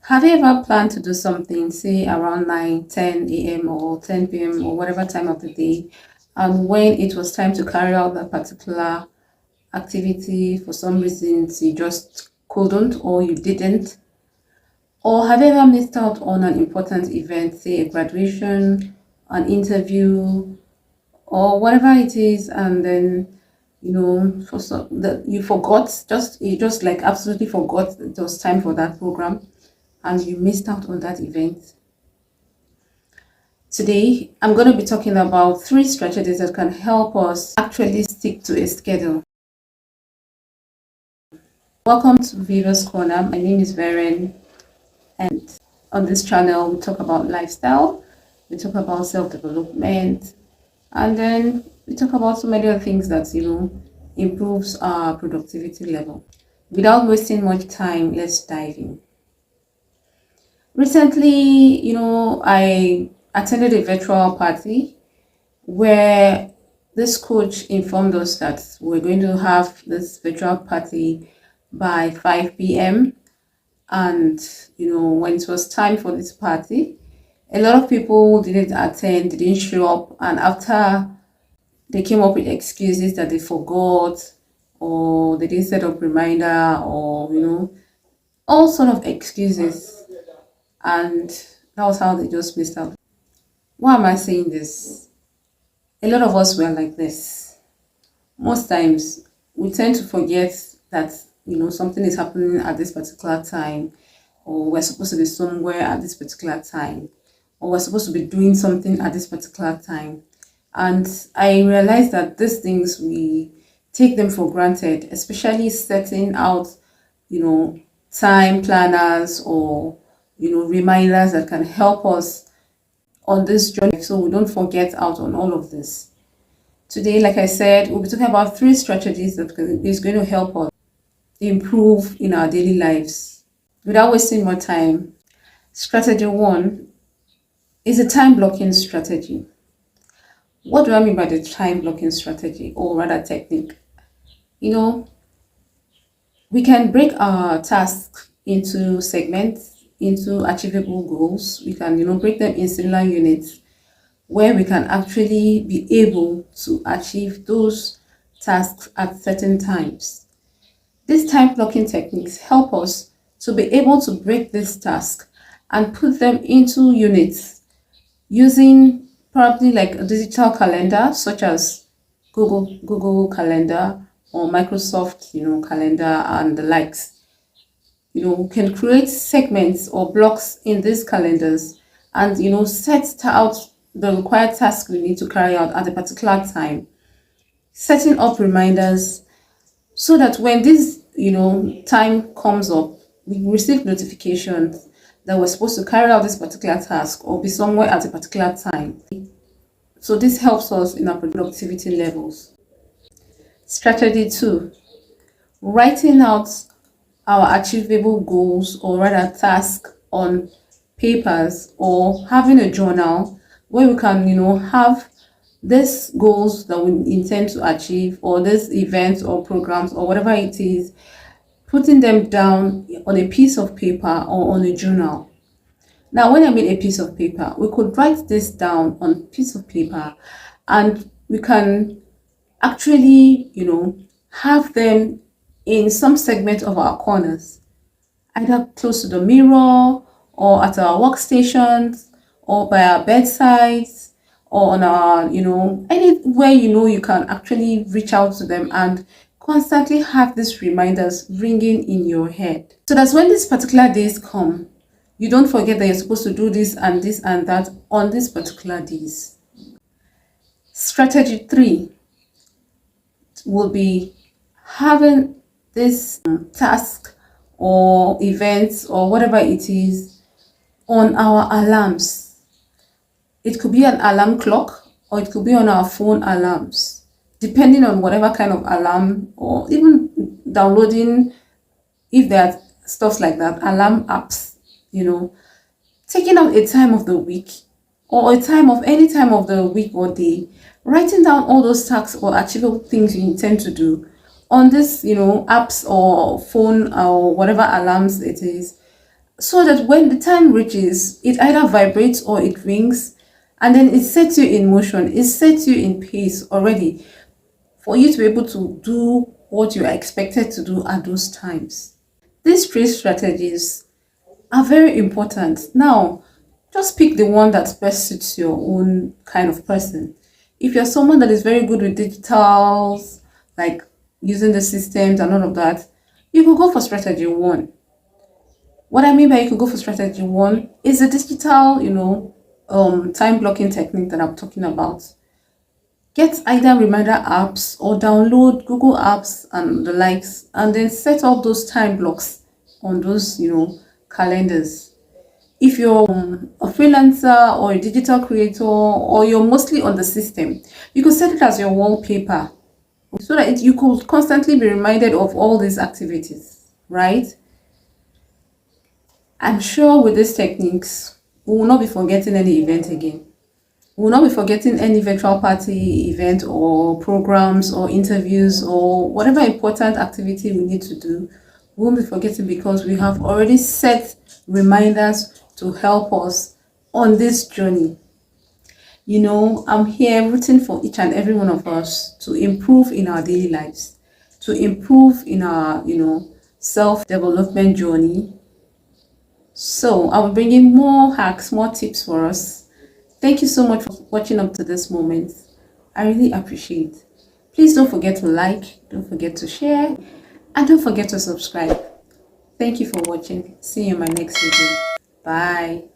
Have you ever planned to do something, say around 9, 10 a.m. or 10 p.m. or whatever time of the day, and when it was time to carry out that particular activity, for some reasons you just couldn't or you didn't? Or have you ever missed out on an important event, say a graduation, an interview, or whatever it is, and then for some that you forgot, you just like absolutely forgot that it was time for that program and you missed out on that event? Today, I'm going to be talking about three strategies that can help us actually stick to a schedule. Welcome to Viva's Corner. My name is Varen, and on this channel, we talk about lifestyle, we talk about self development, and then we talk about so many other things that improves our productivity level. Without wasting much time, let's dive in. Recently, I attended a virtual party where this coach informed us that we're going to have this virtual party by 5 p.m. And, when it was time for this party, a lot of people didn't attend, didn't show up. And after they came up with excuses that they forgot or they didn't set up reminder or, all sort of excuses. And that was how they just missed out. Why am I saying this? A lot of us were like this. Most times we tend to forget that something is happening at this particular time, or we're supposed to be somewhere at this particular time, or we're supposed to be doing something at this particular time. And I realized that these things, we take them for granted, especially setting out time planners or reminders that can help us on this journey so we don't forget out on all of this. Today, like I said, we'll be talking about three strategies that is going to help us improve in our daily lives without wasting more time. Strategy one is a time blocking strategy. What do I mean by the time blocking strategy, or rather technique? We can break our tasks into segments, into achievable goals. We can break them in similar units where we can actually be able to achieve those tasks at certain times. These time blocking techniques help us to be able to break this task and put them into units using probably like a digital calendar such as Google Calendar or Microsoft calendar and the likes. We can create segments or blocks in these calendars and set out the required task we need to carry out at a particular time, setting up reminders so that when this time comes up, we receive notifications that we're supposed to carry out this particular task or be somewhere at a particular time. So this helps us in our productivity levels. Strategy two, writing out our achievable goals or rather tasks on papers, or having a journal where we can have these goals that we intend to achieve, or these events or programs or whatever it is, putting them down on a piece of paper or on a journal. Now, when I mean a piece of paper, we could write this down on a piece of paper and we can actually have them in some segment of our corners, either close to the mirror or at our workstations or by our bedsides or on our anywhere you can actually reach out to them and constantly have these reminders ringing in your head, so that when these particular days come, you don't forget that you're supposed to do this and this and that on these particular days. Strategy three will be having this task or events or whatever it is on our alarms. It could be an alarm clock or it could be on our phone alarms, depending on whatever kind of alarm, or even downloading, if there are stuff like that, alarm apps, taking out a time of the week or a time of any time of the week or day, writing down all those tasks or achievable things you intend to do on this apps or phone or whatever alarms it is, so that when the time reaches, it either vibrates or it rings, and then it sets you in motion, it sets you in pace already for you to be able to do what you are expected to do at those times. These three strategies are very important. Now, just pick the one that best suits your own kind of person. If you're someone that is very good with digitals, like using the systems and all of that, you could go for strategy one. What I mean by you could go for strategy one is the digital, time blocking technique that I'm talking about. Get either reminder apps or download Google apps and the likes, and then set up those time blocks on those, calendars. If you're a freelancer or a digital creator, or you're mostly on the system, you could set it as your wallpaper so that you could constantly be reminded of all these activities, right? I'm sure with these techniques, we will not be forgetting any event again. We will not be forgetting any virtual party event or programs or interviews or whatever important activity we need to do. We won't be forgetting because we have already set reminders to help us on this journey. I'm here rooting for each and every one of us to improve in our daily lives, to improve in our, self-development journey. So I'll be bringing more hacks, more tips for us. Thank you so much for watching up to this moment. I really appreciate. Please don't forget to like, don't forget to share, and don't forget to subscribe. Thank you for watching. See you in my next video. Bye.